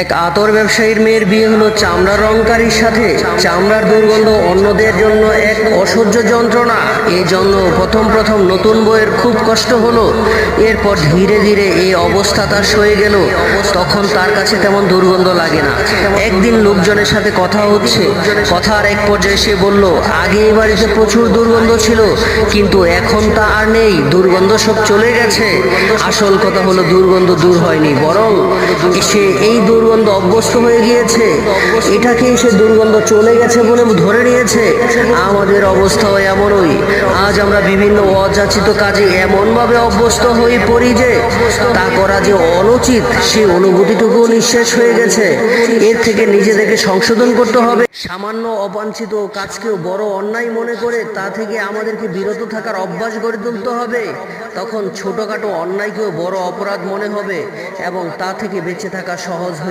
এক আতর ব্যবসায়ীর মেয়ের বিয়ে হলো চামড়া রংকারীর সাথে। চামড়ার দুর্গন্ধ অন্যদের জন্য এক অসহ্য যন্ত্রণা। এই জন্য প্রথম প্রথম নতুন বউয়ের খুব কষ্ট হলো। এরপর ধীরে ধীরে এই অবস্থা তার সয়ে গেল। তখন তার কাছে তেমন দুর্গন্ধ লাগে না। একদিন লোকজনের সাথে কথা হচ্ছে, কথার এক পর্যায়ে সে বলল, আগে এই বাড়িতে প্রচুর দুর্গন্ধ ছিল, কিন্তু এখন তা আর নেই। দুর্গন্ধ সব চলে গেছে। আসল কথা হলো দুর্গন্ধ দূর হয়নি, বরং সে এই দুর্গন্ধ অভ্যস্ত হয়ে গিয়েছে। এটাকে সে দুর্গন্ধ চলে গেছে বলে ধরে নিয়েছে। আমাদের অবস্থাও এমনই। আজ আমরা বিভিন্ন অযাচিত কাজে এমনভাবে অভ্যস্ত হয়ে পড়ি যে তা করা যে অনুচিত সে অনুভূতিটুকু নিঃশেষ হয়ে গেছে। এর থেকে নিজেদেরকে সংশোধন করতে হবে। সামান্য অবাঞ্ছিত কাজকেও বড় অন্যায় মনে করে তা থেকে আমাদেরকে বিরত থাকার অভ্যাস গড়ে তুলতে হবে। তখন ছোটখাটো অন্যায়কেও বড় অপরাধ মনে হবে এবং তা থেকে বেঁচে থাকা সহজ হয়ে